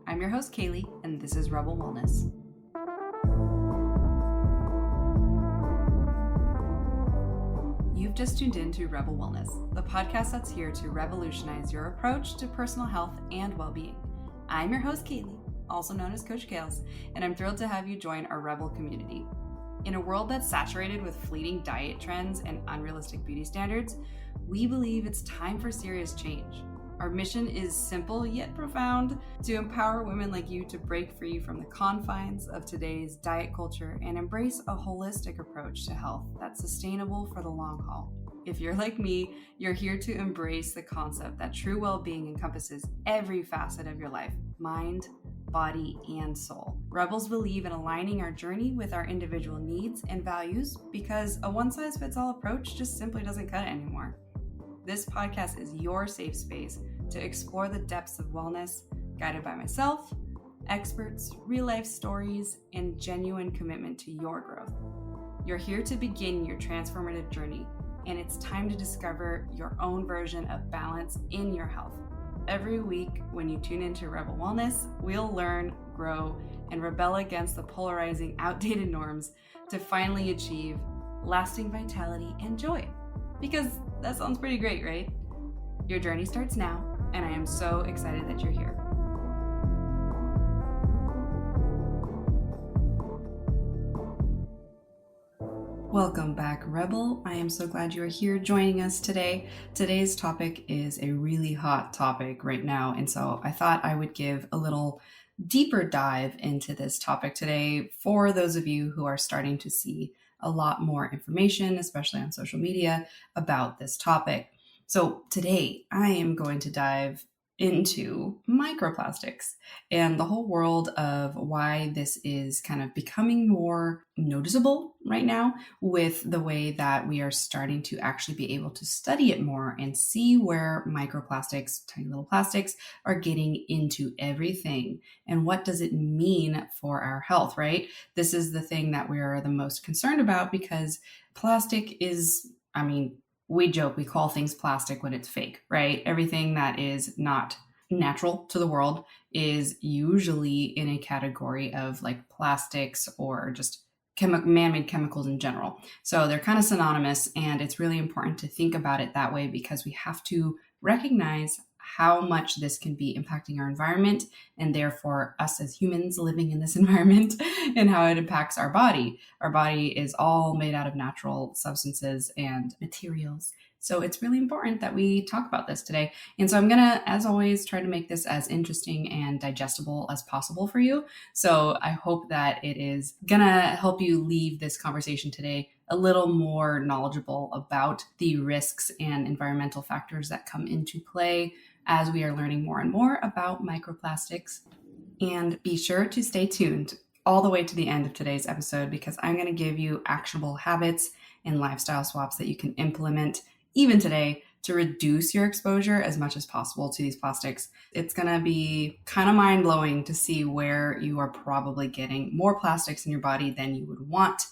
I'm your host, Kaylee, and this is Rebel Wellness. You've just tuned in to Rebel Wellness, the podcast that's here to revolutionize your approach to personal health and well-being. I'm your host, Kaylee, also known as Coach Kales, and I'm thrilled to have you join our Rebel community. In a world that's saturated with fleeting diet trends and unrealistic beauty standards, we believe it's time for serious change. Our mission is simple yet profound: to empower women like you to break free from the confines of today's diet culture and embrace a holistic approach to health that's sustainable for the long haul. If you're like me, you're here to embrace the concept that true well-being encompasses every facet of your life: mind, body, and soul. Rebels believe in aligning our journey with our individual needs and values because a one-size-fits-all approach just simply doesn't cut it anymore. This podcast is your safe space to explore the depths of wellness, guided by myself, experts, real-life stories, and genuine commitment to your growth. You're here to begin your transformative journey, and it's time to discover your own version of balance in your health. Every week, when you tune into Rebel Wellness, we'll learn, grow, and rebel against the polarizing, outdated norms to finally achieve lasting vitality and joy. Because that sounds pretty great, right? Your journey starts now, and I am so excited that you're here. Welcome back, Rebel. I am so glad you're here joining us today. Today's topic is a really hot topic right now, and so I thought I would give a little deeper dive into this topic today for those of you who are starting to see a lot more information, especially on social media, about this topic. So today I am going to dive into microplastics and the whole world of why this is kind of becoming more noticeable right now with the way that we are starting to actually be able to study it more and see where microplastics, tiny little plastics, are getting into everything and what does it mean for our health, right? This is the thing that we are the most concerned about because plastic is, we joke, we call things plastic when it's fake, right? Everything that is not natural to the world is usually in a category of like plastics or just man-made chemicals in general. So they're kind of synonymous, and it's really important to think about it that way because we have to recognize how much this can be impacting our environment and therefore us as humans living in this environment and how it impacts our body. Our body is all made out of natural substances and materials. So it's really important that we talk about this today. And so I'm going to, as always, try to make this as interesting and digestible as possible for you. So I hope that it is going to help you leave this conversation today a little more knowledgeable about the risks and environmental factors that come into play as we are learning more and more about microplastics. And be sure to stay tuned all the way to the end of today's episode because I'm going to give you actionable habits and lifestyle swaps that you can implement even today to reduce your exposure as much as possible to these plastics. It's going to be kind of mind-blowing to see where you are probably getting more plastics in your body than you would want.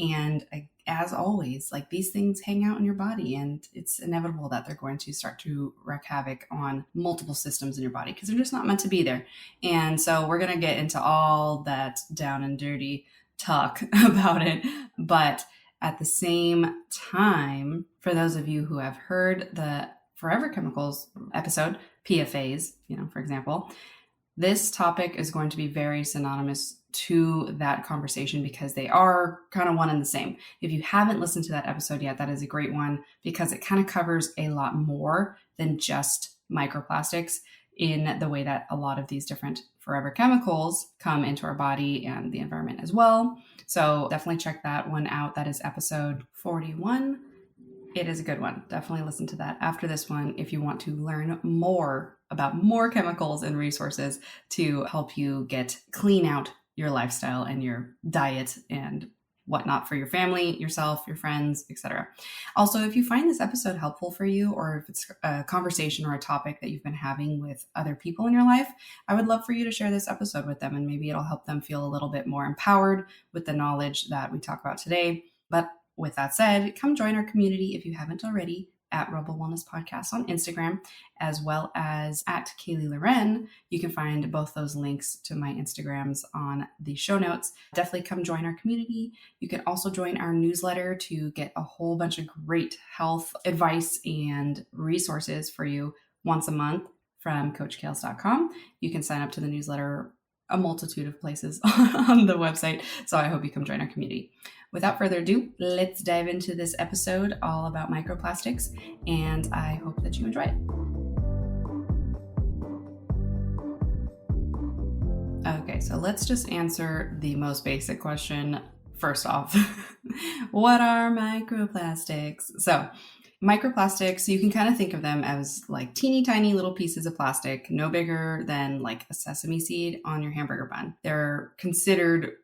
And as always, like, these things hang out in your body, and it's inevitable that they're going to start to wreak havoc on multiple systems in your body because they're just not meant to be there. And so we're going to get into all that down and dirty talk about it. But at the same time, for those of you who have heard the Forever Chemicals episode, PFAs, for example, this topic is going to be very synonymous to that conversation because they are kind of one and the same. If you haven't listened to that episode yet, that is a great one because it kind of covers a lot more than just microplastics in the way that a lot of these different forever chemicals come into our body and the environment as well. So definitely check that one out. That is episode 41. It is a good one. Definitely listen to that after this one if you want to learn more about more chemicals and resources to help you clean out your lifestyle and your diet and whatnot for your family, yourself, your friends, etc. Also, if you find this episode helpful for you, or if it's a conversation or a topic that you've been having with other people in your life, I would love for you to share this episode with them, and maybe it'll help them feel a little bit more empowered with the knowledge that we talk about today. But with that said, come join our community if you haven't already. at Rebel Wellness Podcast on Instagram, as well as at Kaylee Loren. You can find both those links to my Instagrams on the show notes. Definitely come join our community. You can also join our newsletter to get a whole bunch of great health advice and resources for you once a month from coachkales.com. You can sign up to the newsletter a multitude of places on the website. So I hope you come join our community. Without further ado, let's dive into this episode all about microplastics, and I hope that you enjoy it. Okay, so let's just answer the most basic question first off. What are microplastics? So microplastics, you can kind of think of them as like teeny tiny little pieces of plastic, no bigger than like a sesame seed on your hamburger bun. They're considered,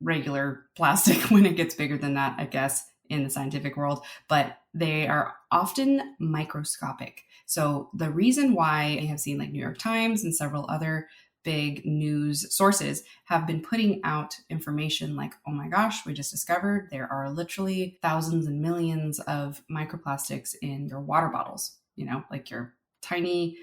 regular plastic when it gets bigger than that, I guess, in the scientific world, but they are often microscopic. So the reason why I have seen like New York Times and several other big news sources have been putting out information like, oh my gosh, we just discovered there are literally thousands and millions of microplastics in your water bottles. Like your tiny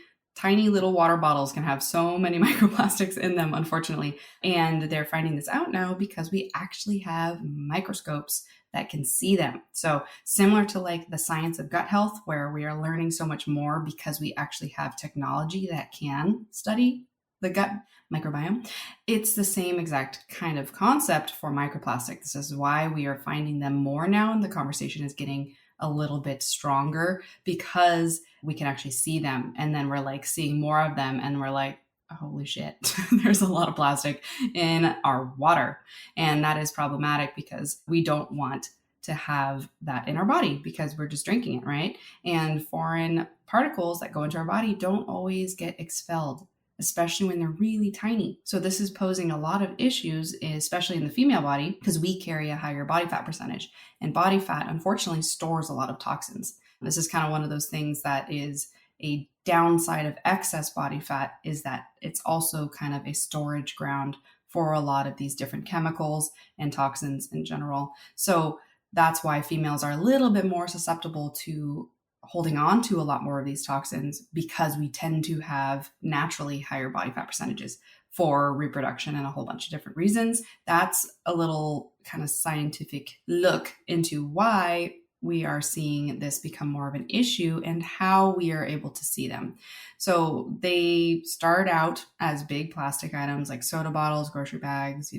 little water bottles can have so many microplastics in them, unfortunately. And they're finding this out now because we actually have microscopes that can see them. So similar to like the science of gut health, where we are learning so much more because we actually have technology that can study the gut microbiome. It's the same exact kind of concept for microplastics. This is why we are finding them more now, and the conversation is getting a little bit stronger because we can actually see them. And then we're like seeing more of them and we're like, holy shit, there's a lot of plastic in our water. And that is problematic because we don't want to have that in our body because we're just drinking it, right? And foreign particles that go into our body don't always get expelled, especially when they're really tiny. So this is posing a lot of issues, especially in the female body, because we carry a higher body fat percentage. And body fat, unfortunately, stores a lot of toxins. This is kind of one of those things that is a downside of excess body fat, is that it's also kind of a storage ground for a lot of these different chemicals and toxins in general. So that's why females are a little bit more susceptible to holding on to a lot more of these toxins, because we tend to have naturally higher body fat percentages for reproduction and a whole bunch of different reasons. That's a little kind of scientific look into why we are seeing this become more of an issue and how we are able to see them. So they start out as big plastic items like soda bottles, grocery bags,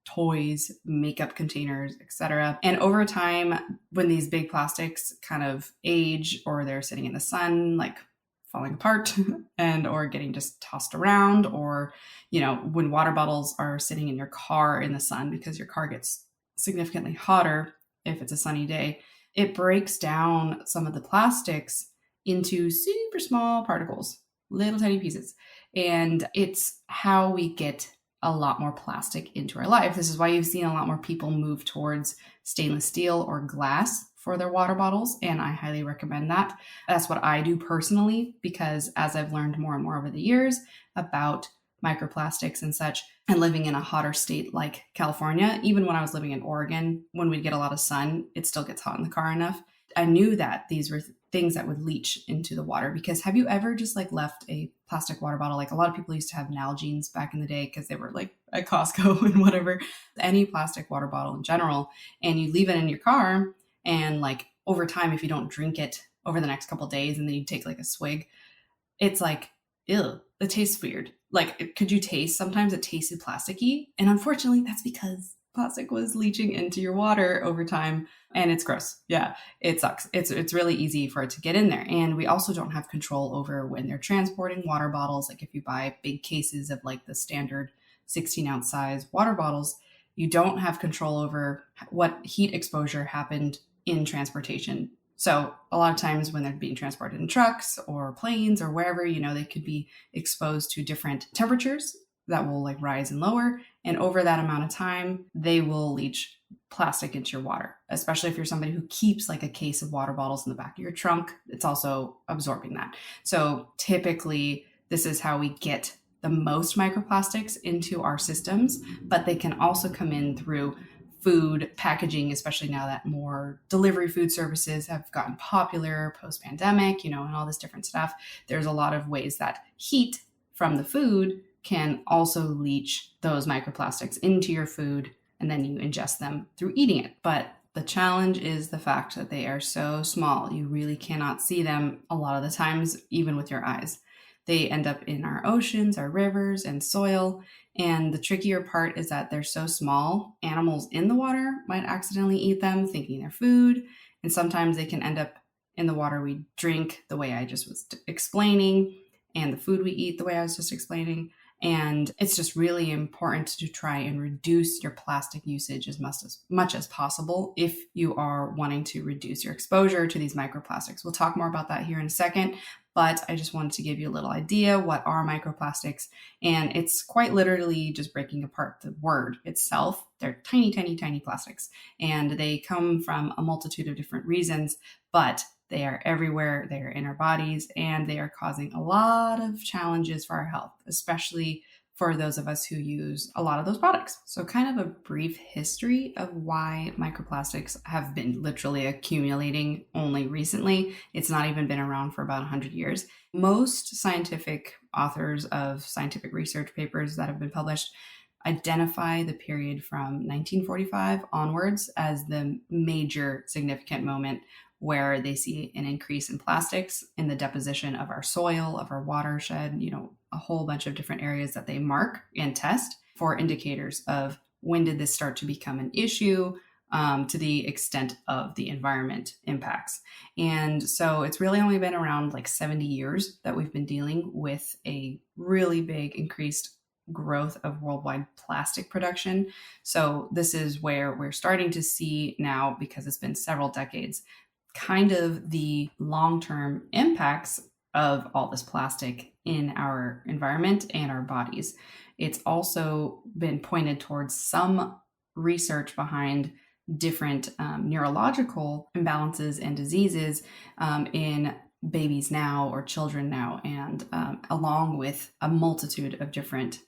toys, makeup containers, etc. And over time, when these big plastics kind of age, or they're sitting in the sun, like falling apart and or getting just tossed around, or, when water bottles are sitting in your car in the sun because your car gets significantly hotter if it's a sunny day, it breaks down some of the plastics into super small particles, little tiny pieces. And it's how we get a lot more plastic into our life. This is why you've seen a lot more people move towards stainless steel or glass for their water bottles. And I highly recommend that. That's what I do personally, because as I've learned more and more over the years about microplastics and such, and living in a hotter state like California, even when I was living in Oregon, when we'd get a lot of sun, it still gets hot in the car enough. I knew that these were things that would leach into the water. Because have you ever just like left a plastic water bottle? Like a lot of people used to have Nalgene's back in the day because they were like at Costco and whatever, any plastic water bottle in general, and you leave it in your car, and like over time, if you don't drink it over the next couple of days and then you take like a swig, it's like, ew, it tastes weird. Like, could you taste? Sometimes it tasted plasticky. And unfortunately, that's because plastic was leaching into your water over time, and it's gross. Yeah, it sucks. It's really easy for it to get in there. And we also don't have control over when they're transporting water bottles. Like if you buy big cases of like the standard 16-ounce size water bottles, you don't have control over what heat exposure happened in transportation. So a lot of times when they're being transported in trucks or planes or wherever, they could be exposed to different temperatures that will like rise and lower. And over that amount of time, they will leach plastic into your water, especially if you're somebody who keeps like a case of water bottles in the back of your trunk. It's also absorbing that. So typically, this is how we get the most microplastics into our systems, but they can also come in through food packaging, especially now that more delivery food services have gotten popular post-pandemic, and all this different stuff. There's a lot of ways that heat from the food can also leach those microplastics into your food, and then you ingest them through eating it. But the challenge is the fact that they are so small. You really cannot see them a lot of the times, even with your eyes. They end up in our oceans, our rivers, and soil. And the trickier part is that they're so small, animals in the water might accidentally eat them, thinking they're food. And sometimes they can end up in the water we drink, the way I just was explaining, and the food we eat, the way I was just explaining. And it's just really important to try and reduce your plastic usage as much as possible if you are wanting to reduce your exposure to these microplastics. We'll talk more about that here in a second, but I just wanted to give you a little idea what are microplastics. And it's quite literally just breaking apart the word itself. They're tiny, tiny, tiny plastics, and they come from a multitude of different reasons, but they are everywhere, they are in our bodies, and they are causing a lot of challenges for our health, especially for those of us who use a lot of those products. So kind of a brief history of why microplastics have been literally accumulating only recently. It's not even been around for about 100 years. Most scientific authors of scientific research papers that have been published identify the period from 1945 onwards as the major significant moment where they see an increase in plastics in the deposition of our soil, of our watershed, a whole bunch of different areas that they mark and test for indicators of when did this start to become an issue, to the extent of the environment impacts. And so it's really only been around like 70 years that we've been dealing with a really big increased growth of worldwide plastic production. So this is where we're starting to see now, because it's been several decades, kind of the long-term impacts of all this plastic in our environment and our bodies. It's also been pointed towards some research behind different neurological imbalances and diseases in babies now or children now, and along with a multitude of different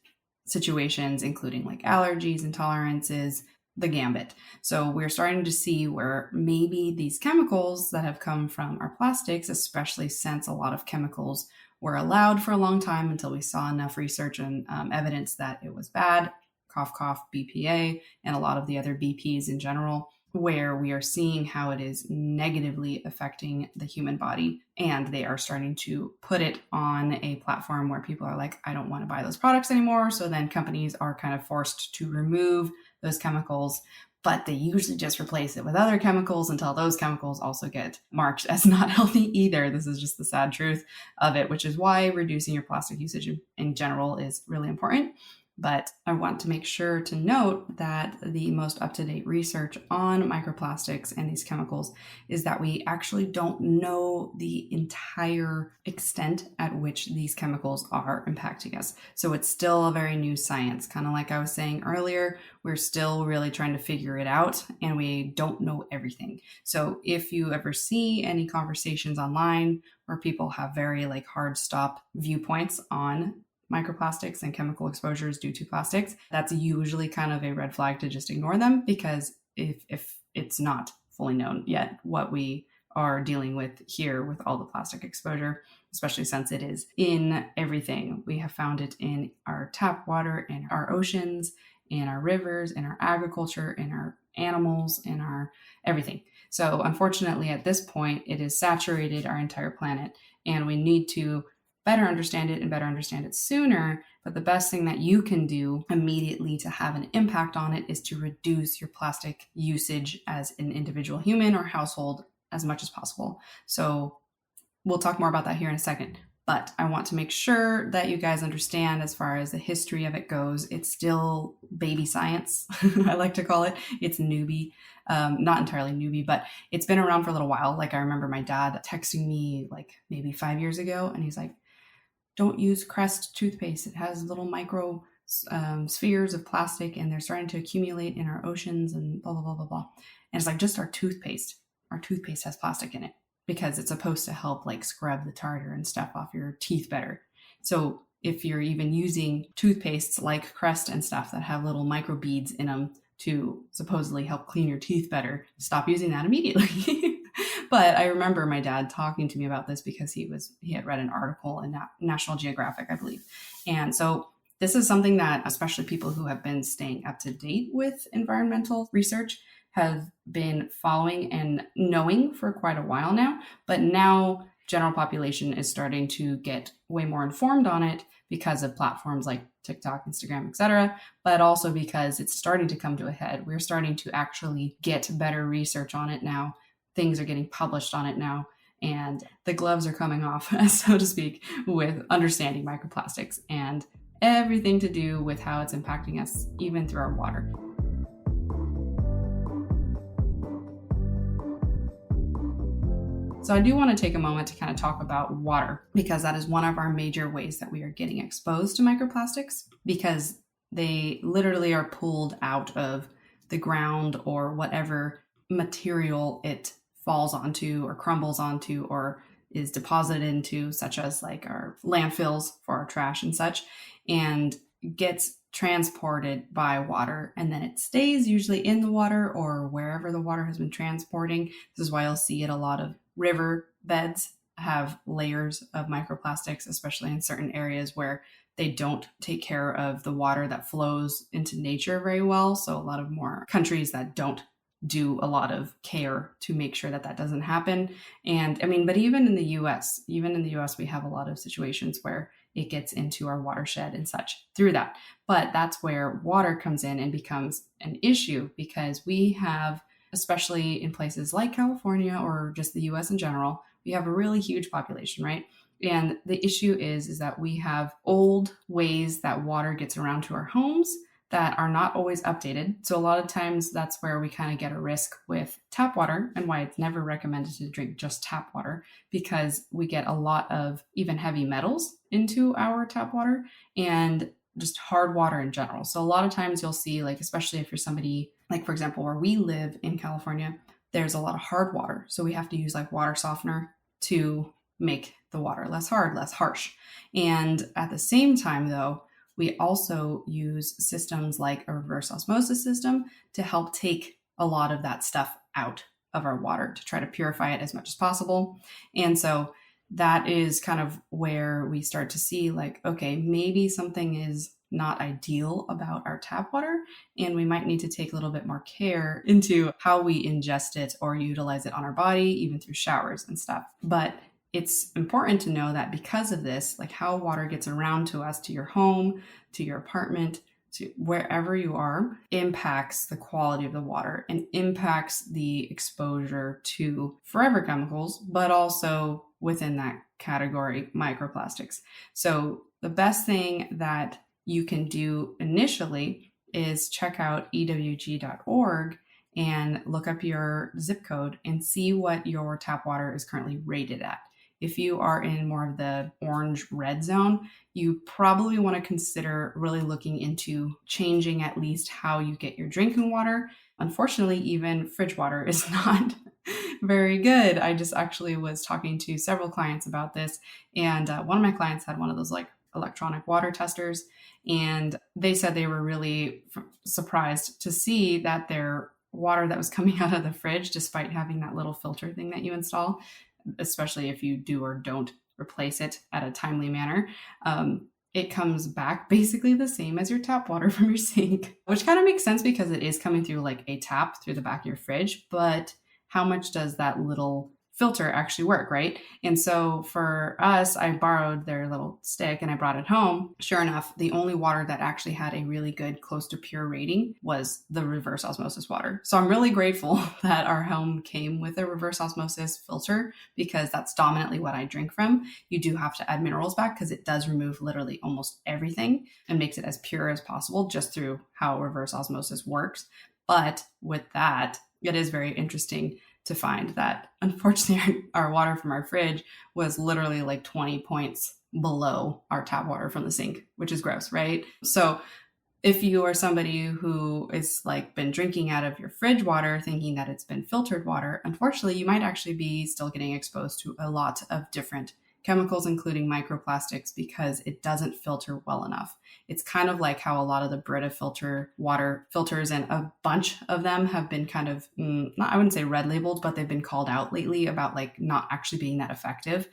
situations, including like allergies, intolerances, the gambit. So we're starting to see where maybe these chemicals that have come from our plastics, especially since a lot of chemicals were allowed for a long time until we saw enough research and evidence that it was bad, cough, cough, BPA, and a lot of the other BPs in general, where we are seeing how it is negatively affecting the human body. And they are starting to put it on a platform where people are like, I don't want to buy those products anymore. So then companies are kind of forced to remove those chemicals, but they usually just replace it with other chemicals until those chemicals also get marked as not healthy either. This is just the sad truth of it, which is why reducing your plastic usage in general is really important. But I want to make sure to note that the most up-to-date research on microplastics and these chemicals is that we actually don't know the entire extent at which these chemicals are impacting us. So it's still a very new science. Kind of like I was saying earlier, we're still really trying to figure it out, and we don't know everything. So if you ever see any conversations online where people have very hard stop viewpoints on microplastics and chemical exposures due to plastics, that's usually kind of a red flag to just ignore them, because if it's not fully known yet what we are dealing with here with all the plastic exposure, especially since it is in everything. We have found it in our tap water, in our oceans, in our rivers, in our agriculture, in our animals, in our everything. So unfortunately, at this point, it has saturated our entire planet, and we need to better understand it and better understand it sooner. But the best thing that you can do immediately to have an impact on it is to reduce your plastic usage as an individual human or household as much as possible. So we'll talk more about that here in a second. But I want to make sure that you guys understand, as far as the history of it goes, it's still baby science. I like to call it. It's newbie. Not entirely newbie, but it's been around for a little while. I remember my dad texting me maybe 5 years ago, and he's like, don't use Crest toothpaste. It has little micro spheres of plastic, and they're starting to accumulate in our oceans and blah, blah, blah, blah, blah. And it's just our toothpaste. Our toothpaste has plastic in it because it's supposed to help scrub the tartar and stuff off your teeth better. So if you're even using toothpastes like Crest and stuff that have little micro beads in them to supposedly help clean your teeth better, stop using that immediately. But I remember my dad talking to me about this because he had read an article in National Geographic, I believe. And so this is something that especially people who have been staying up to date with environmental research have been following and knowing for quite a while now. But now general population is starting to get way more informed on it because of platforms like TikTok, Instagram, etc., but also because it's starting to come to a head. We're starting to actually get better research on it now. Things are getting published on it now, and the gloves are coming off, so to speak, with understanding microplastics and everything to do with how it's impacting us, even through our water. So I do want to take a moment to kind of talk about water, because that is one of our major ways that we are getting exposed to microplastics, because they literally are pulled out of the ground or whatever material it falls onto or crumbles onto or is deposited into, such as like our landfills for our trash and such, and gets transported by water, and then it stays usually in the water or wherever the water has been transporting. This is why you'll see it a lot of river beds have layers of microplastics, especially in certain areas where they don't take care of the water that flows into nature very well. So a lot of more countries that don't do a lot of care to make sure that that doesn't happen. And I mean, but even in the US, we have a lot of situations where it gets into our watershed and such through that. But that's where water comes in and becomes an issue, because we have, especially in places like California or just the US in general, we have a really huge population, right? And the issue is that we have old ways that water gets around to our homes that are not always updated. So a lot of times that's where we kind of get a risk with tap water, and why it's never recommended to drink just tap water, because we get a lot of even heavy metals into our tap water and just hard water in general. So a lot of times you'll see, like, especially if you're somebody, like for example, where we live in California, there's a lot of hard water. So we have to use like water softener to make the water less hard, less harsh. And at the same time though, we also use systems like a reverse osmosis system to help take a lot of that stuff out of our water to try to purify it as much as possible. And so that is kind of where we start to see, like, okay, maybe something is not ideal about our tap water, and we might need to take a little bit more care into how we ingest it or utilize it on our body, even through showers and stuff. But it's important to know that because of this, like how water gets around to us, to your home, to your apartment, to wherever you are, impacts the quality of the water and impacts the exposure to forever chemicals, but also within that category, microplastics. So the best thing that you can do initially is check out ewg.org and look up your zip code and see what your tap water is currently rated at. If you are in more of the orange-red zone, you probably want to consider really looking into changing at least how you get your drinking water. Unfortunately, even fridge water is not very good. I just actually was talking to several clients about this, and one of my clients had one of those like electronic water testers, and they said they were really surprised to see that their water that was coming out of the fridge, despite having that little filter thing that you install, especially if you do or don't replace it at a timely manner, it comes back basically the same as your tap water from your sink, which kind of makes sense because it is coming through like a tap through the back of your fridge. But how much does that little filter actually work, right? And so for us, I borrowed their little stick and I brought it home. Sure enough, the only water that actually had a really good close to pure rating was the reverse osmosis water. So I'm really grateful that our home came with a reverse osmosis filter, because that's dominantly what I drink from. You do have to add minerals back because it does remove literally almost everything and makes it as pure as possible just through how reverse osmosis works. But with that, it is very interesting to find that unfortunately our water from our fridge was literally like 20 points below our tap water from the sink, which is gross, right? So if you are somebody who is like been drinking out of your fridge water thinking that it's been filtered water, unfortunately you might actually be still getting exposed to a lot of different chemicals including microplastics, because it doesn't filter well enough. It's kind of like how a lot of the Brita filter water filters, and a bunch of them have been kind of, I wouldn't say red labeled, but they've been called out lately about like not actually being that effective.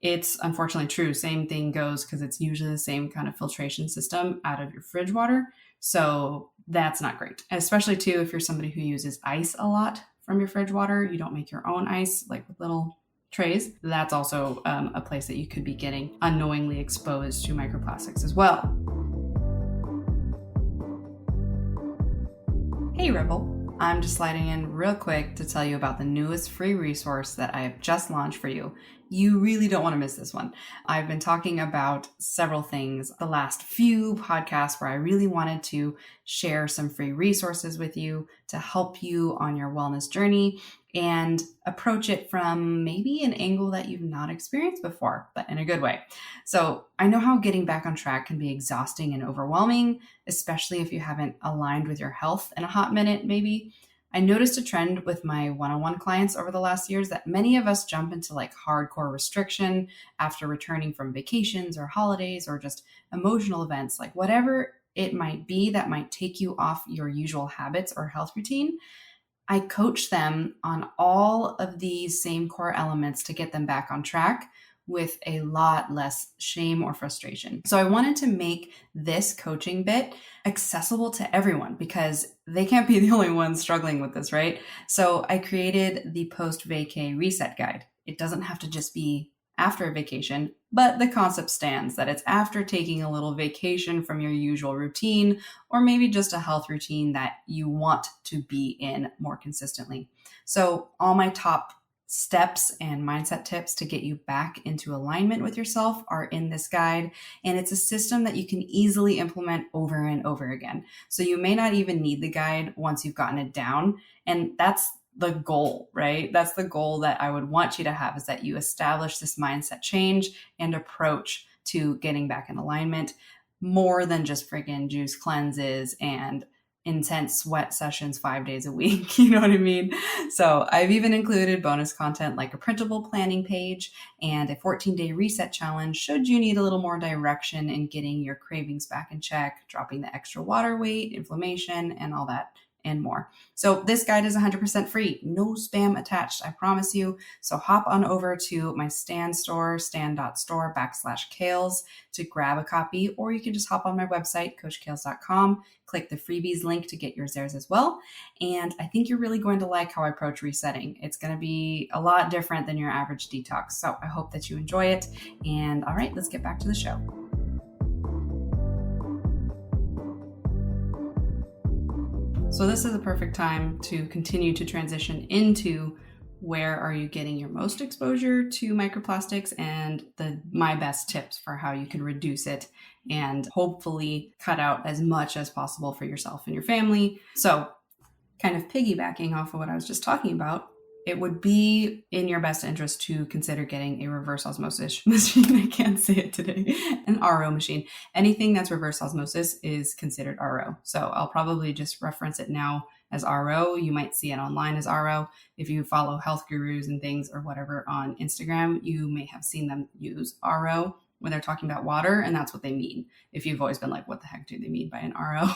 It's unfortunately true. Same thing goes, because it's usually the same kind of filtration system out of your fridge water. So that's not great, especially too if you're somebody who uses ice a lot from your fridge water. You don't make your own ice like with little trays. That's also a place that you could be getting unknowingly exposed to microplastics as well. Hey Rebel, I'm just sliding in real quick to tell you about the newest free resource that I have just launched for you. You really don't want to miss this one. I've been talking about several things the last few podcasts where I really wanted to share some free resources with you to help you on your wellness journey and approach it from maybe an angle that you've not experienced before, but in a good way. So I know how getting back on track can be exhausting and overwhelming, especially if you haven't aligned with your health in a hot minute, maybe. I noticed a trend with my one-on-one clients over the last years that many of us jump into like hardcore restriction after returning from vacations or holidays or just emotional events, like whatever it might be that might take you off your usual habits or health routine. I coach them on all of these same core elements to get them back on track with a lot less shame or frustration. So I wanted to make this coaching bit accessible to everyone because they can't be the only ones struggling with this, right? So I created the post-vacay reset guide. It doesn't have to just be after a vacation, but the concept stands that it's after taking a little vacation from your usual routine, or maybe just a health routine that you want to be in more consistently. So all my top steps and mindset tips to get you back into alignment with yourself are in this guide. And it's a system that you can easily implement over and over again. So you may not even need the guide once you've gotten it down. And that's the goal, right? That's the goal that I would want you to have, is that you establish this mindset change and approach to getting back in alignment, more than just friggin' juice cleanses and intense sweat sessions 5 days a week. You know what I mean? So I've even included bonus content like a printable planning page and a 14-day reset challenge should you need a little more direction in getting your cravings back in check, dropping the extra water weight, inflammation, and all that and more. So this guide is 100% free, no spam attached, I promise you. So hop on over to my Stan store, stan.store/Kales to grab a copy, or you can just hop on my website, coachkales.com, click the freebies link to get yours there as well. And I think you're really going to like how I approach resetting. It's going to be a lot different than your average detox. So I hope that you enjoy it. And all right, let's get back to the show. So this is a perfect time to continue to transition into where are you getting your most exposure to microplastics and my best tips for how you can reduce it and hopefully cut out as much as possible for yourself and your family. So kind of piggybacking off of what I was just talking about, it would be in your best interest to consider getting a reverse osmosis machine. I can't say it today. An RO machine. Anything that's reverse osmosis is considered RO. So I'll probably just reference it now as RO. You might see it online as RO. If you follow health gurus and things or whatever on Instagram, you may have seen them use RO when they're talking about water, and that's what they mean. If you've always been like, what the heck do they mean by an RO?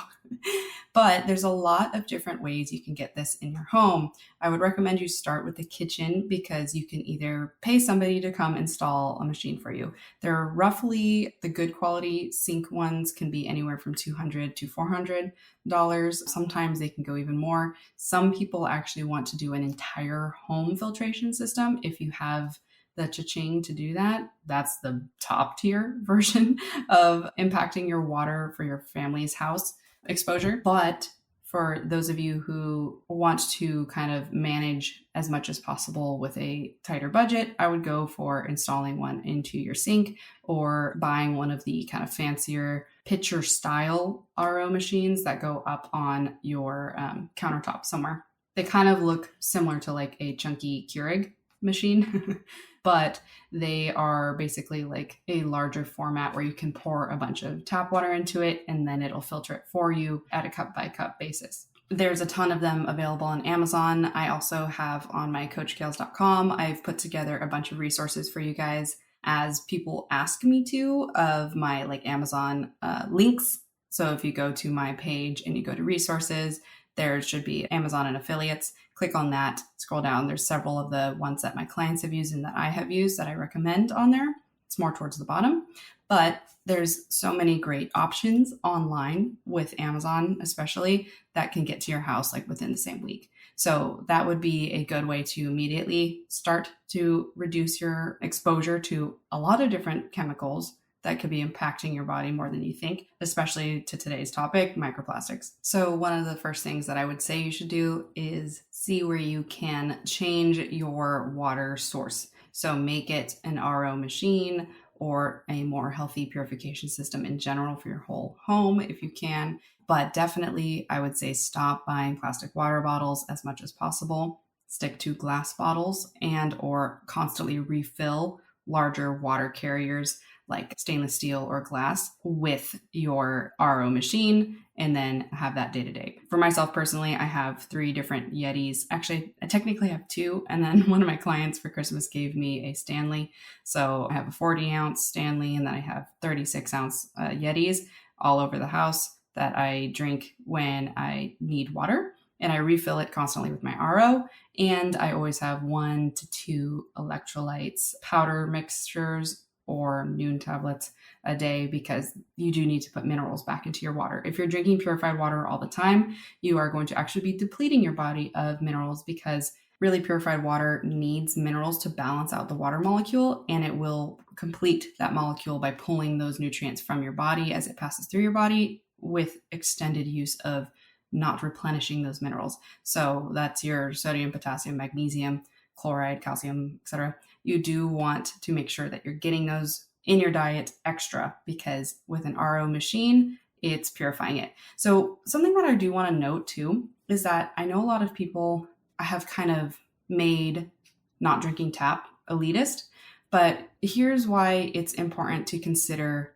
But there's a lot of different ways you can get this in your home. I would recommend you start with the kitchen because you can either pay somebody to come install a machine for you. They're roughly, the good quality sink ones can be anywhere from $200 to $400. Sometimes they can go even more. Some people actually want to do an entire home filtration system. If you have the cha-ching to do that, that's the top tier version of impacting your water for your family's house exposure. But for those of you who want to kind of manage as much as possible with a tighter budget, I would go for installing one into your sink or buying one of the kind of fancier pitcher style RO machines that go up on your countertop somewhere. They kind of look similar to like a chunky Keurig machine, but they are basically like a larger format where you can pour a bunch of tap water into it and then it'll filter it for you at a cup by cup basis. There's a ton of them available on Amazon. I also have on my coachkales.com, I've put together a bunch of resources for you guys as people ask me to of my like Amazon links. So if you go to my page and you go to resources, there should be Amazon and affiliates. Click on that, scroll down. There's several of the ones that my clients have used and that I have used that I recommend on there. It's more towards the bottom, but there's so many great options online with Amazon, especially, that can get to your house like within the same week. So that would be a good way to immediately start to reduce your exposure to a lot of different chemicals that could be impacting your body more than you think, especially to today's topic, microplastics. So one of the first things that I would say you should do is see where you can change your water source. So make it an RO machine or a more healthy purification system in general for your whole home if you can. But definitely, I would say stop buying plastic water bottles as much as possible. Stick to glass bottles and or constantly refill larger water carriers like stainless steel or glass with your RO machine, and then have that day to day. For myself personally, I have 3 different Yetis. Actually, I technically have 2, and then one of my clients for Christmas gave me a Stanley. So I have a 40-ounce Stanley, and then I have 36-ounce Yetis all over the house that I drink when I need water. And I refill it constantly with my RO. And I always have 1 to 2 electrolytes, powder mixtures, or Noon tablets a day, because you do need to put minerals back into your water. If you're drinking purified water all the time, you are going to actually be depleting your body of minerals, because really purified water needs minerals to balance out the water molecule, and it will complete that molecule by pulling those nutrients from your body as it passes through your body with extended use of not replenishing those minerals. So that's your sodium, potassium, magnesium, chloride, calcium, etc. You do want to make sure that you're getting those in your diet extra, because with an RO machine, it's purifying it. So something that I do want to note too is that I know a lot of people have kind of made not drinking tap elitist, but here's why it's important to consider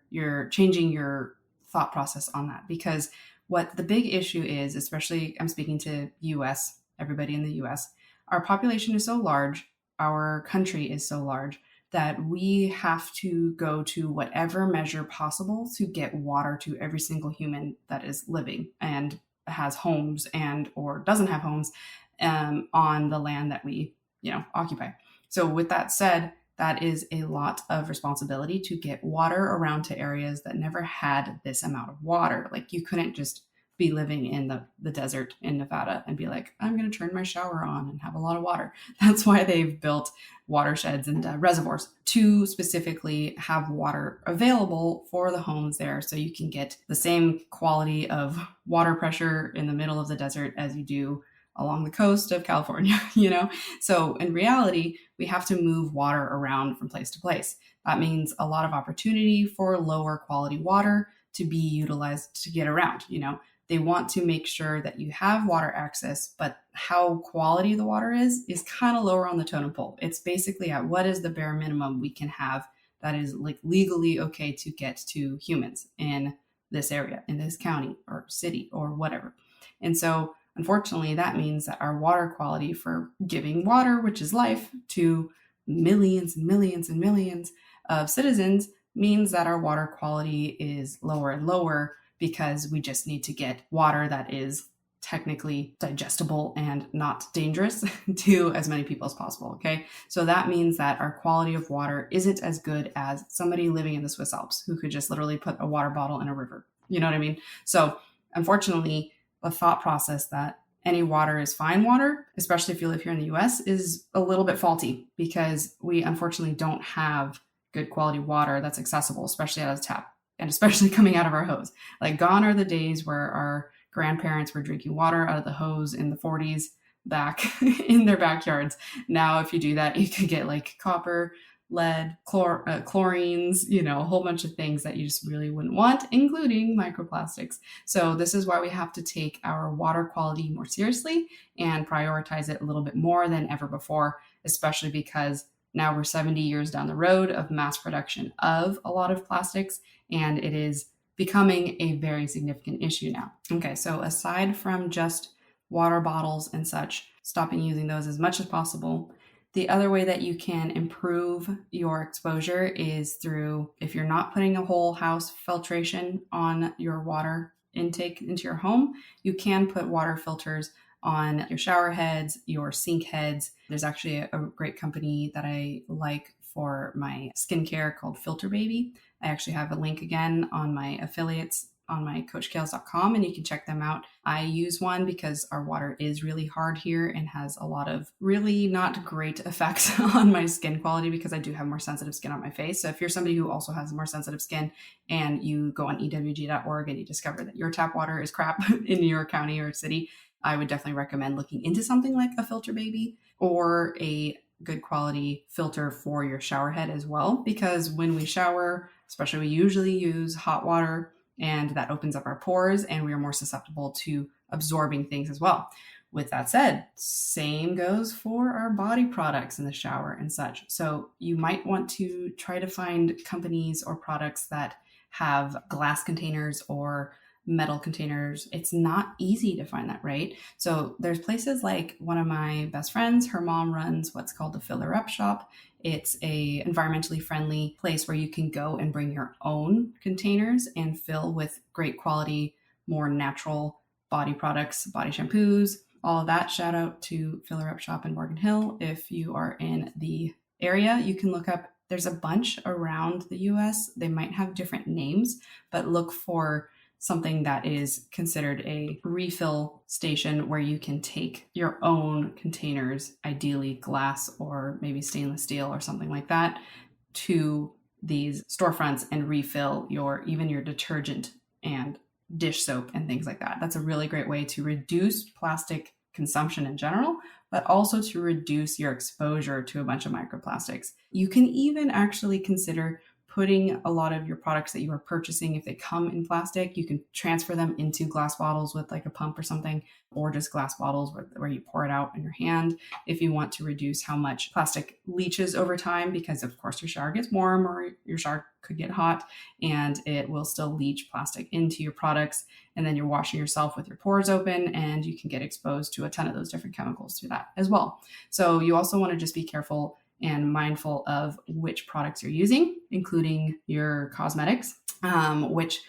changing your thought process on that. Because what the big issue is, especially I'm speaking to US, everybody in the US, our population is so large, our country is so large, that we have to go to whatever measure possible to get water to every single human that is living and has homes and or doesn't have homes on the land that we occupy. So with that said, that is a lot of responsibility to get water around to areas that never had this amount of water. Like, you couldn't just be living in the desert in Nevada and be like, I'm going to turn my shower on and have a lot of water. That's why they've built watersheds and reservoirs to specifically have water available for the homes there, so you can get the same quality of water pressure in the middle of the desert as you do along the coast of California, So in reality, we have to move water around from place to place. That means a lot of opportunity for lower quality water to be utilized to get around. They want to make sure that you have water access, but how quality the water is kind of lower on the totem pole. It's basically at what is the bare minimum we can have that is like legally okay to get to humans in this area, in this county or city or whatever. And so unfortunately, that means that our water quality for giving water, which is life, to millions and millions and millions of citizens means that our water quality is lower and lower, because we just need to get water that is technically digestible and not dangerous to as many people as possible, okay? So that means that our quality of water isn't as good as somebody living in the Swiss Alps who could just literally put a water bottle in a river. You know what I mean? So unfortunately, the thought process that any water is fine water, especially if you live here in the US, is a little bit faulty, because we unfortunately don't have good quality water that's accessible, especially out of tap, and especially coming out of our hose. Like, gone are the days where our grandparents were drinking water out of the hose in the 40s back in their backyards. Now, if you do that, you could get like copper, lead, chlorines, a whole bunch of things that you just really wouldn't want, including microplastics. So this is why we have to take our water quality more seriously and prioritize it a little bit more than ever before, especially because now we're 70 years down the road of mass production of a lot of plastics, and it is becoming a very significant issue now. Okay, so aside from just water bottles and such, stopping using those as much as possible, The other way that you can improve your exposure is through, if you're not putting a whole house filtration on your water intake into your home, you can put water filters on your shower heads, your sink heads. There's actually a great company that I like for my skincare called Filter Baby. I actually have a link again on my affiliates on my coachkales.com, and you can check them out. I use one because our water is really hard here and has a lot of really not great effects on my skin quality because I do have more sensitive skin on my face. So if you're somebody who also has more sensitive skin and you go on ewg.org and you discover that your tap water is crap in your county or city, I would definitely recommend looking into something like a Filter Baby or a good quality filter for your shower head as well. Because when we shower, especially, we usually use hot water, and that opens up our pores and we are more susceptible to absorbing things as well. With that said, same goes for our body products in the shower and such. So you might want to try to find companies or products that have glass containers or metal containers. It's not easy to find that, right? So there's places like one of my best friends, her mom runs what's called the Filler Up Shop. It's a environmentally friendly place where you can go and bring your own containers and fill with great quality, more natural body products, body shampoos, all of that. Shout out to Filler Up Shop in Morgan Hill. If you are in the area, you can look up, there's a bunch around the US. They might have different names, but look for something that is considered a refill station where you can take your own containers, ideally glass or maybe stainless steel or something like that, to these storefronts and refill even your detergent and dish soap and things like that. That's a really great way to reduce plastic consumption in general, but also to reduce your exposure to a bunch of microplastics. You can even actually consider putting a lot of your products that you are purchasing, if they come in plastic, you can transfer them into glass bottles with like a pump or something, or just glass bottles where you pour it out in your hand if you want to reduce how much plastic leaches over time, because of course your shower gets warm or your shower could get hot and it will still leach plastic into your products. And then you're washing yourself with your pores open and you can get exposed to a ton of those different chemicals through that as well. So you also want to just be careful and mindful of which products you're using, including your cosmetics, which,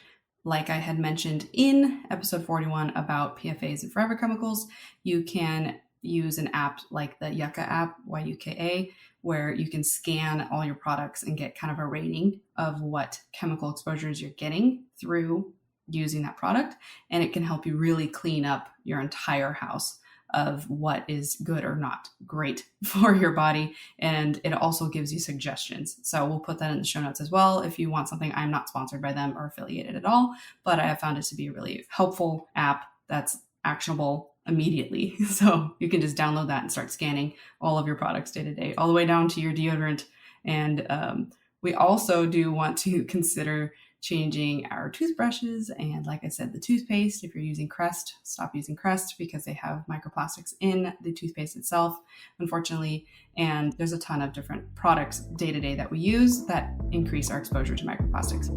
like I had mentioned in episode 41 about PFAs and forever chemicals, you can use an app like the Yucca app, YUKA, where you can scan all your products and get kind of a rating of what chemical exposures you're getting through using that product. And it can help you really clean up your entire house of what is good or not great for your body. And it also gives you suggestions. So we'll put that in the show notes as well if you want something. I'm not sponsored by them or affiliated at all, but I have found it to be a really helpful app that's actionable immediately. So you can just download that and start scanning all of your products day to day, all the way down to your deodorant. And we also do want to consider changing our toothbrushes. And like I said, the toothpaste, if you're using Crest, stop using Crest because they have microplastics in the toothpaste itself, unfortunately. And there's a ton of different products day to day that we use that increase our exposure to microplastics.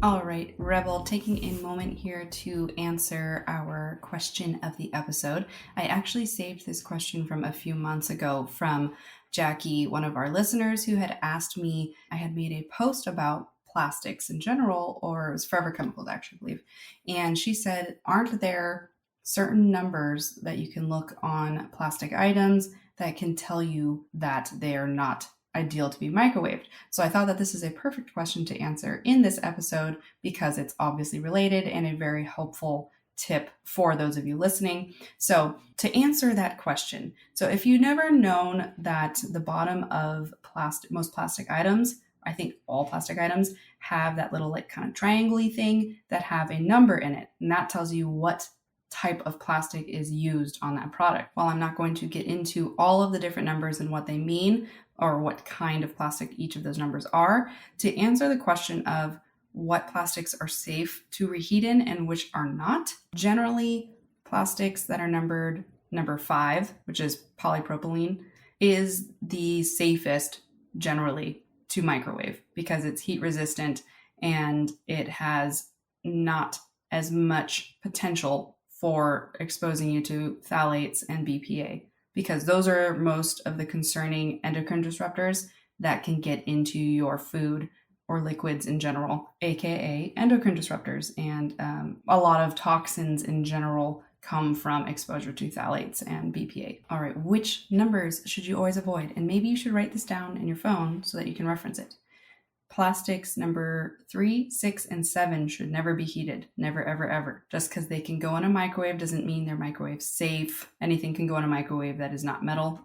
All right, Rebel, taking a moment here to answer our question of the episode. I actually saved this question from a few months ago from Jackie, one of our listeners, who had asked me, I had made a post about plastics in general, or it was forever chemicals, actually, I believe. And she said, aren't there certain numbers that you can look on plastic items that can tell you that they are not ideal to be microwaved? So I thought that this is a perfect question to answer in this episode because it's obviously related and a very helpful tip for those of you listening. So to answer that question, so if you've never known that the bottom of most plastic items, I think all plastic items have that little like kind of triangle-y thing that have a number in it. And that tells you what type of plastic is used on that product. While I'm not going to get into all of the different numbers and what they mean or what kind of plastic each of those numbers are, to answer the question of what plastics are safe to reheat in and which are not, generally plastics that are numbered number 5, which is polypropylene, is the safest generally to microwave because it's heat resistant and it has not as much potential for exposing you to phthalates and BPA, because those are most of the concerning endocrine disruptors that can get into your food or liquids in general, aka endocrine disruptors. And a lot of toxins in general come from exposure to phthalates and BPA. All right, which numbers should you always avoid? And maybe you should write this down in your phone so that you can reference it. Plastics number 3, 6, and 7 should never be heated. Never, ever, ever. Just because they can go in a microwave doesn't mean they're microwave safe. Anything can go in a microwave that is not metal.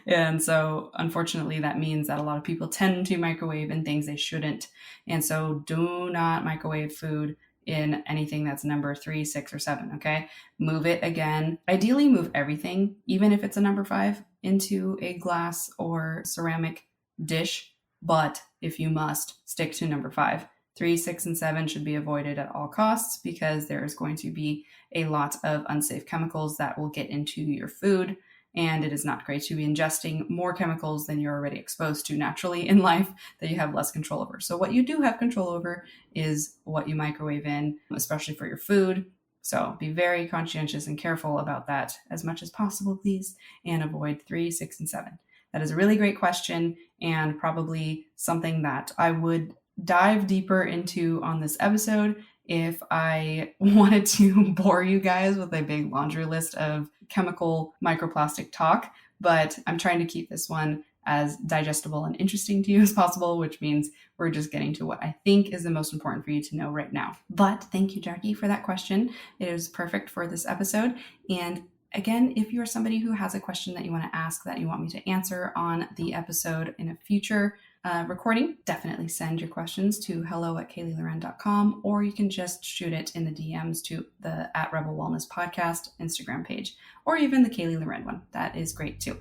And so, unfortunately, that means that a lot of people tend to microwave in things they shouldn't. And so, do not microwave food in anything that's number 3, 6, or 7, okay? Move it again. Ideally, move everything, even if it's a number 5, into a glass or ceramic dish. But if you must, stick to number 5. 3, 6, and 7 should be avoided at all costs because there is going to be a lot of unsafe chemicals that will get into your food. And it is not great to be ingesting more chemicals than you're already exposed to naturally in life that you have less control over. So what you do have control over is what you microwave in, especially for your food. So be very conscientious and careful about that as much as possible, please, and avoid 3, 6, and 7. That is a really great question and probably something that I would dive deeper into on this episode if I wanted to bore you guys with a big laundry list of chemical microplastic talk. But I'm trying to keep this one as digestible and interesting to you as possible, which means we're just getting to what I think is the most important for you to know right now. But thank you, Jackie, for that question. It is perfect for this episode. And again, if you're somebody who has a question that you want to ask that you want me to answer on the episode in a future recording, definitely send your questions to hello@kayleeloren.com, or you can just shoot it in the DMs to the @Rebel Wellness Podcast Instagram page, or even the Kaylee Loren one. That is great too.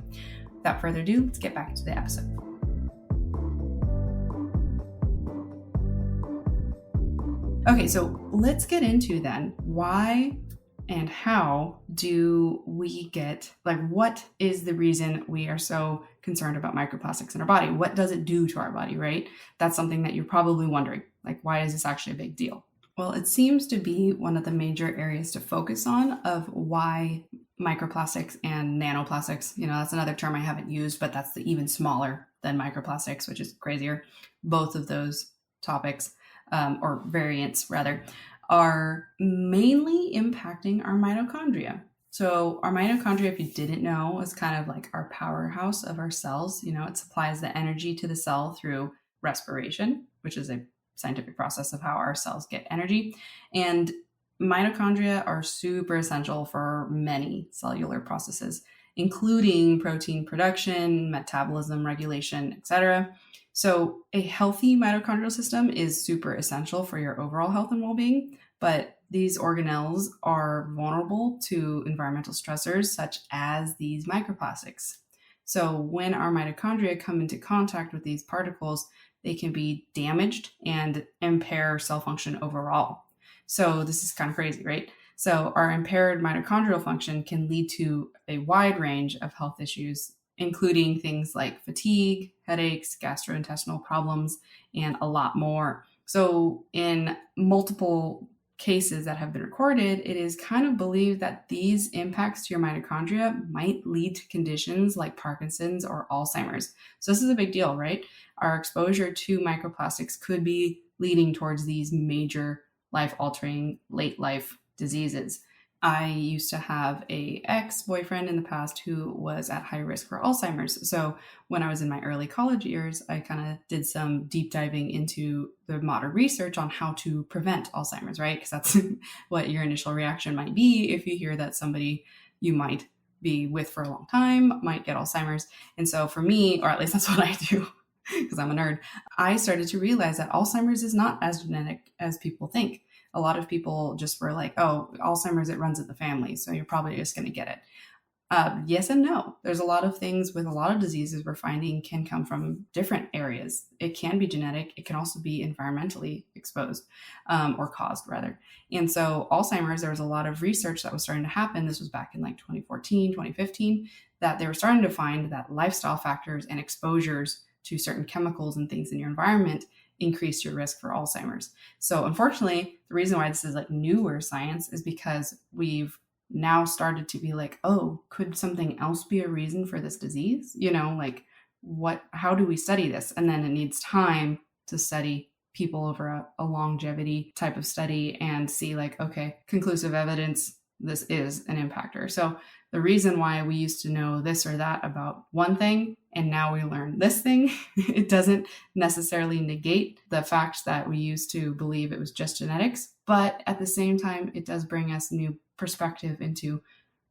Without further ado, let's get back to the episode. Okay, so let's get into then why and how do we get, what is the reason we are so concerned about microplastics in our body? What does it do to our body, right? That's something that you're probably wondering, why is this actually a big deal? Well, it seems to be one of the major areas to focus on of why microplastics and nanoplastics, that's another term I haven't used, but that's the even smaller than microplastics, which is crazier. Both of those topics, or variants rather, are mainly impacting our mitochondria. So our mitochondria, if you didn't know, is kind of like our powerhouse of our cells. It supplies the energy to the cell through respiration, which is a scientific process of how our cells get energy. And mitochondria are super essential for many cellular processes, including protein production, metabolism regulation, etc. So a healthy mitochondrial system is super essential for your overall health and well-being, but these organelles are vulnerable to environmental stressors such as these microplastics. So when our mitochondria come into contact with these particles, they can be damaged and impair cell function overall. So this is kind of crazy, right? So our impaired mitochondrial function can lead to a wide range of health issues, including things like fatigue, headaches, gastrointestinal problems, and a lot more. So in multiple cases that have been recorded, it is kind of believed that these impacts to your mitochondria might lead to conditions like Parkinson's or Alzheimer's. So this is a big deal, right? Our exposure to microplastics could be leading towards these major life-altering late life diseases. I used to have an ex-boyfriend in the past who was at high risk for Alzheimer's. So when I was in my early college years, I kind of did some deep diving into the modern research on how to prevent Alzheimer's, right? Because that's what your initial reaction might be if you hear that somebody you might be with for a long time might get Alzheimer's. And so for me, or at least that's what I do, because I'm a nerd, I started to realize that Alzheimer's is not as genetic as people think. A lot of people just were like, oh, Alzheimer's, it runs in the family, so you're probably just going to get it. Yes and no. There's a lot of things with a lot of diseases we're finding can come from different areas. It can be genetic. It can also be environmentally exposed or caused, rather. And so Alzheimer's, there was a lot of research that was starting to happen. This was back in 2014, 2015, that they were starting to find that lifestyle factors and exposures to certain chemicals and things in your environment increase your risk for Alzheimer's. So unfortunately, the reason why this is like newer science is because we've now started to be like, oh, could something else be a reason for this disease? Like how do we study this? And then it needs time to study people over a longevity type of study and see like, okay, conclusive evidence, this is an impactor. So the reason why we used to know this or that about one thing and now we learn this thing, it doesn't necessarily negate the fact that we used to believe it was just genetics, but at the same time, it does bring us new perspective into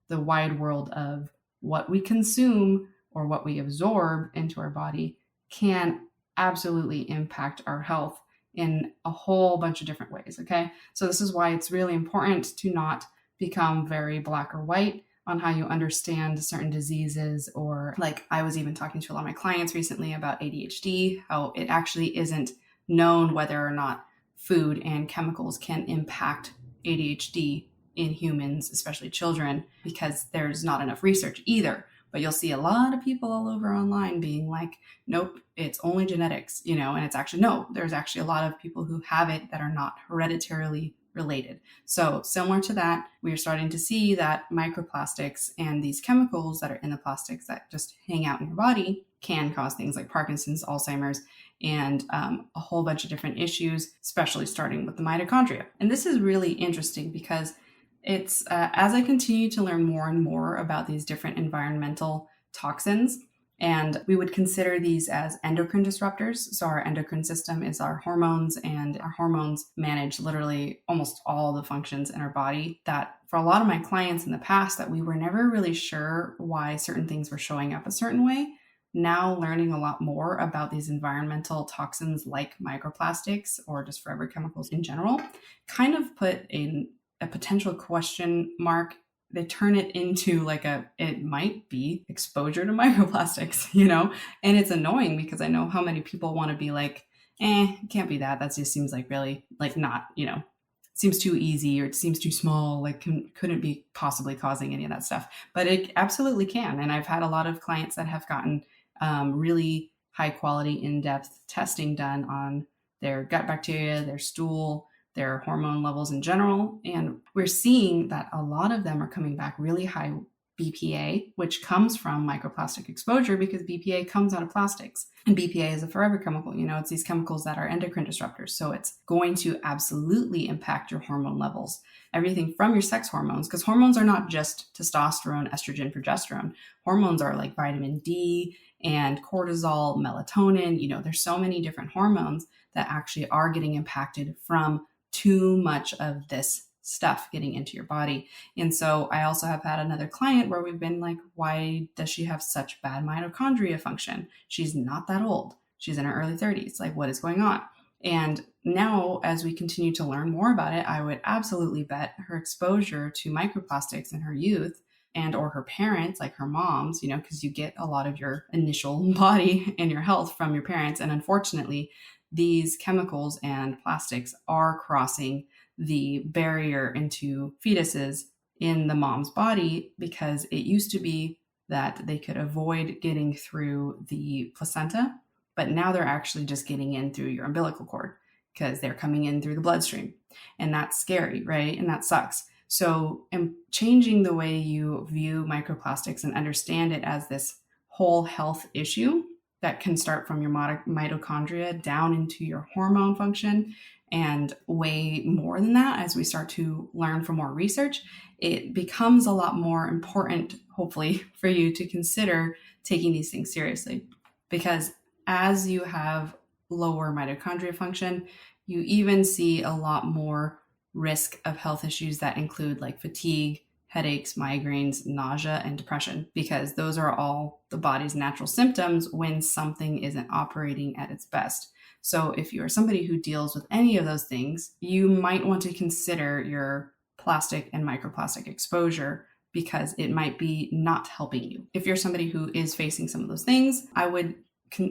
the wide world of what we consume or what we absorb into our body can absolutely impact our health in a whole bunch of different ways. Okay. So this is why it's really important to not become very black or white on how you understand certain diseases, or like I was even talking to a lot of my clients recently about ADHD, how it actually isn't known whether or not food and chemicals can impact ADHD in humans, especially children, because there's not enough research either. But you'll see a lot of people all over online being like, nope, it's only genetics, and it's actually, no, there's actually a lot of people who have it that are not hereditarily related. So similar to that, we are starting to see that microplastics and these chemicals that are in the plastics that just hang out in your body can cause things like Parkinson's, Alzheimer's, and a whole bunch of different issues, especially starting with the mitochondria. And this is really interesting because it's as I continue to learn more and more about these different environmental toxins, and we would consider these as endocrine disruptors. So our endocrine system is our hormones, and our hormones manage literally almost all the functions in our body that for a lot of my clients in the past that we were never really sure why certain things were showing up a certain way. Now learning a lot more about these environmental toxins like microplastics or just forever chemicals in general kind of put a potential question mark. They turn it into like it might be exposure to microplastics, and it's annoying because I know how many people want to be like, it can't be that. That just seems like really like not, seems too easy, or it seems too small, like couldn't be possibly causing any of that stuff. But it absolutely can. And I've had a lot of clients that have gotten really high quality, in-depth testing done on their gut bacteria, their stool, their hormone levels in general. And we're seeing that a lot of them are coming back really high BPA, which comes from microplastic exposure because BPA comes out of plastics. And BPA is a forever chemical. It's these chemicals that are endocrine disruptors. So it's going to absolutely impact your hormone levels. Everything from your sex hormones, because hormones are not just testosterone, estrogen, progesterone. Hormones are like vitamin D and cortisol, melatonin. There's so many different hormones that actually are getting impacted from too much of this stuff getting into your body. And so I also have had another client where we've been like, why does she have such bad mitochondria function? She's not that old. She's in her early 30s. Like, what is going on? And now, as we continue to learn more about it, I would absolutely bet her exposure to microplastics in her youth and or her parents, like her moms, because you get a lot of your initial body and your health from your parents. And unfortunately, these chemicals and plastics are crossing the barrier into fetuses in the mom's body, because it used to be that they could avoid getting through the placenta, but now they're actually just getting in through your umbilical cord because they're coming in through the bloodstream. And that's scary, right? And that sucks. So changing the way you view microplastics and understand it as this whole health issue that can start from your mitochondria down into your hormone function and way more than that, as we start to learn from more research, it becomes a lot more important, hopefully, for you to consider taking these things seriously. Because as you have lower mitochondria function, you even see a lot more risk of health issues that include like fatigue, headaches, migraines, nausea, and depression, because those are all the body's natural symptoms when something isn't operating at its best. So if you are somebody who deals with any of those things, you might want to consider your plastic and microplastic exposure, because it might be not helping you. If you're somebody who is facing some of those things, I would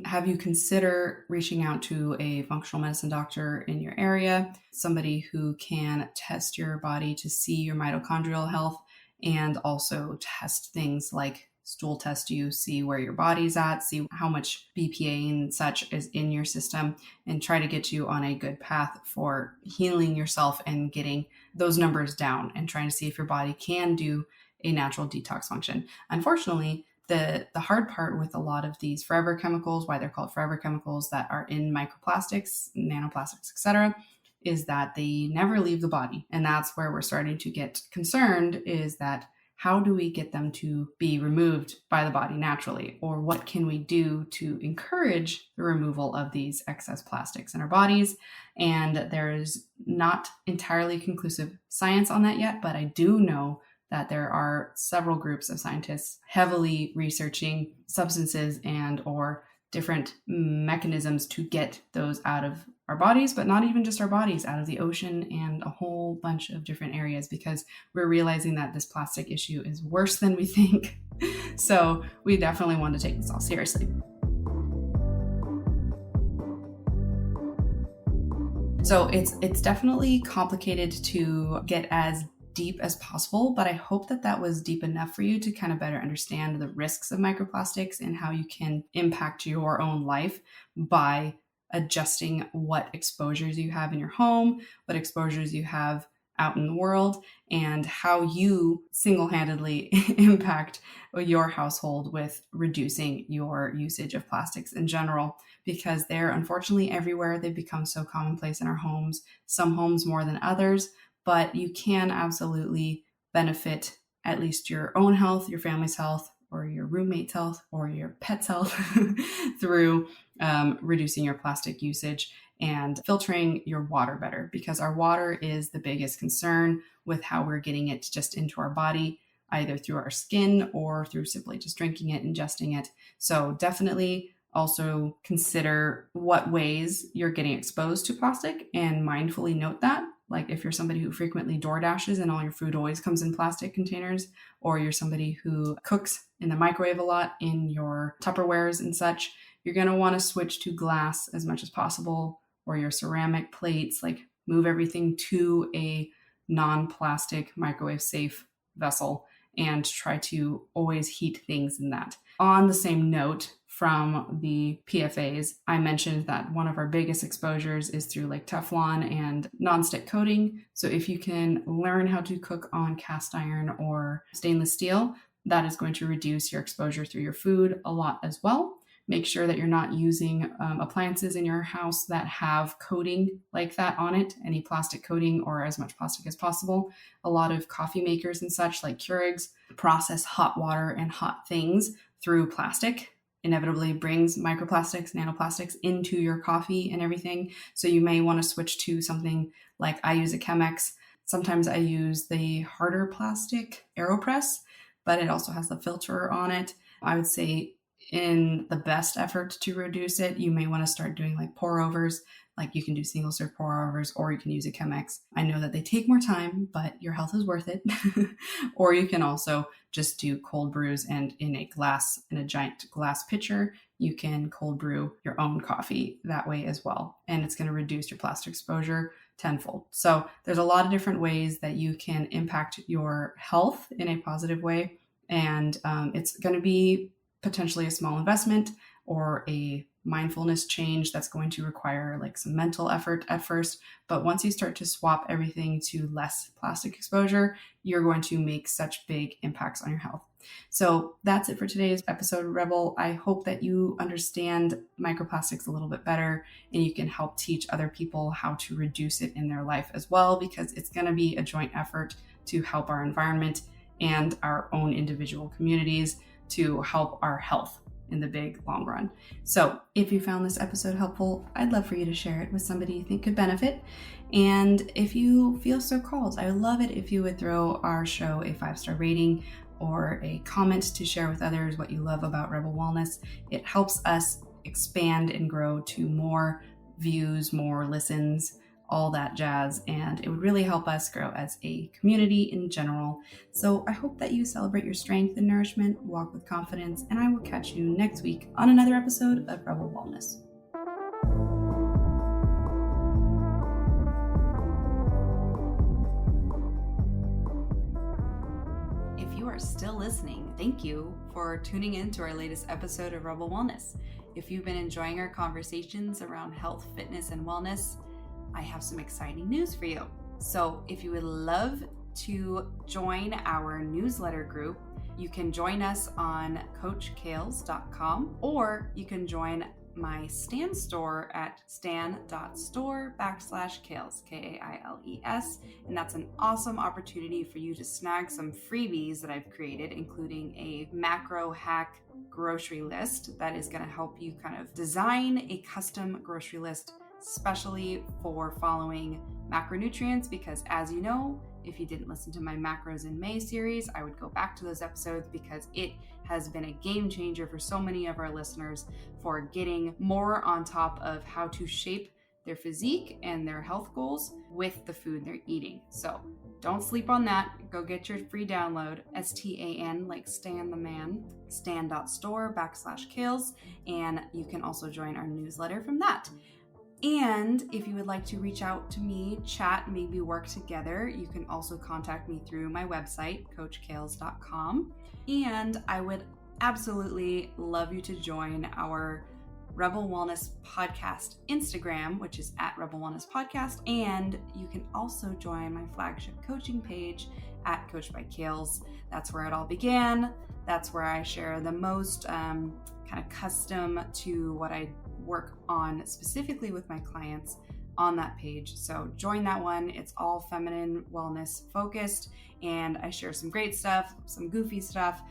have you consider reaching out to a functional medicine doctor in your area, somebody who can test your body to see your mitochondrial health and also test things like stool test you, see where your body's at, see how much BPA and such is in your system, and try to get you on a good path for healing yourself and getting those numbers down and trying to see if your body can do a natural detox function. Unfortunately, the hard part with a lot of these forever chemicals, why they're called forever chemicals that are in microplastics, nanoplastics, etc., is that they never leave the body. And that's where we're starting to get concerned, is that how do we get them to be removed by the body naturally? Or what can we do to encourage the removal of these excess plastics in our bodies? And there's not entirely conclusive science on that yet, but I do know that there are several groups of scientists heavily researching substances and or different mechanisms to get those out of our bodies, but not even just our bodies, out of the ocean and a whole bunch of different areas, because we're realizing that this plastic issue is worse than we think. So we definitely want to take this all seriously. So it's definitely complicated to get as deep as possible, but I hope that that was deep enough for you to kind of better understand the risks of microplastics and how you can impact your own life by adjusting what exposures you have in your home, what exposures you have out in the world, and how you single-handedly impact your household with reducing your usage of plastics in general, because they're unfortunately everywhere. They've become so commonplace in our homes, some homes more than others, but you can absolutely benefit at least your own health, your family's health, or your roommate's health, or your pet's health through reducing your plastic usage and filtering your water better, because our water is the biggest concern with how we're getting it just into our body, either through our skin or through simply just drinking it, ingesting it. So definitely also consider what ways you're getting exposed to plastic and mindfully note that. Like if you're somebody who frequently door dashes and all your food always comes in plastic containers, or you're somebody who cooks in the microwave a lot in your Tupperwares and such, you're going to want to switch to glass as much as possible, or your ceramic plates, like move everything to a non-plastic microwave safe vessel and try to always heat things in that. On the same note, from the PFAs, I mentioned that one of our biggest exposures is through like Teflon and nonstick coating. So if you can learn how to cook on cast iron or stainless steel, that is going to reduce your exposure through your food a lot as well. Make sure that you're not using appliances in your house that have coating like that on it, any plastic coating or as much plastic as possible. A lot of coffee makers and such like Keurigs process hot water and hot things through plastic. Inevitably brings microplastics, nanoplastics into your coffee and everything. So you may want to switch to something like I use a Chemex. Sometimes I use the harder plastic AeroPress, but it also has the filter on it. I would say in the best effort to reduce it, you may want to start doing like pour overs. Like you can do single serve pour overs, or you can use a Chemex. I know that they take more time, but your health is worth it. Or you can also just do cold brews, and in a giant glass pitcher, you can cold brew your own coffee that way as well. And it's going to reduce your plastic exposure tenfold. So there's a lot of different ways that you can impact your health in a positive way. And it's going to be potentially a small investment or a mindfulness change that's going to require like some mental effort at first. But once you start to swap everything to less plastic exposure, you're going to make such big impacts on your health. So that's it for today's episode, Rebel. I hope that you understand microplastics a little bit better and you can help teach other people how to reduce it in their life as well, because it's going to be a joint effort to help our environment and our own individual communities to help our health in the big long run. So if you found this episode helpful, I'd love for you to share it with somebody you think could benefit. And if you feel so called, I would love it if you would throw our show a 5-star rating or a comment to share with others what you love about Rebel Wellness. It helps us expand and grow to more views, more listens, all that jazz, and it would really help us grow as a community in general. So I hope that you celebrate your strength and nourishment, walk with confidence, and I will catch you next week on another episode of Rebel Wellness. If you are are still listening, thank you for tuning in to our latest episode of Rebel Wellness. If you've been enjoying our conversations around health, fitness, and wellness, I have some exciting news for you. So if you would love to join our newsletter group, you can join us on coachkales.com, or you can join my Stan store at stan.store/Kales, Kales. And that's an awesome opportunity for you to snag some freebies that I've created, including a macro hack grocery list that is going to help you kind of design a custom grocery list, especially for following macronutrients, because as you know, if you didn't listen to my Macros in May series, I would go back to those episodes because it has been a game changer for so many of our listeners for getting more on top of how to shape their physique and their health goals with the food they're eating. So don't sleep on that. Go get your free download, STAN, like Stan the man, stan.store/Kales, and you can also join our newsletter from that. And if you would like to reach out to me, chat, maybe work together, you can also contact me through my website, coachkales.com. And I would absolutely love you to join our Rebel Wellness Podcast Instagram, which is at Rebel Wellness Podcast. And you can also join my flagship coaching page at Coach by Kales. That's where it all began. That's where I share the most kind of custom to what I work on specifically with my clients on that page. So join that one. It's all feminine wellness focused, and I share some great stuff, some goofy stuff,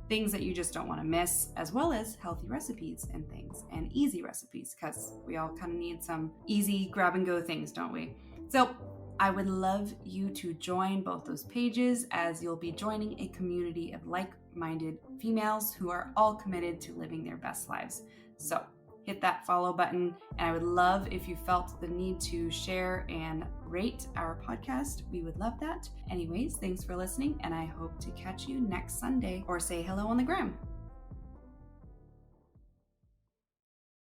things that you just don't want to miss, as well as healthy recipes and things, and easy recipes, because we all kind of need some easy grab and go things, don't we? So I would love you to join both those pages, as you'll be joining a community of like-minded females who are all committed to living their best lives. So hit that follow button, and I would love if you felt the need to share and rate our podcast. We would love that. Anyways, thanks for listening, and I hope to catch you next Sunday, or say hello on the gram.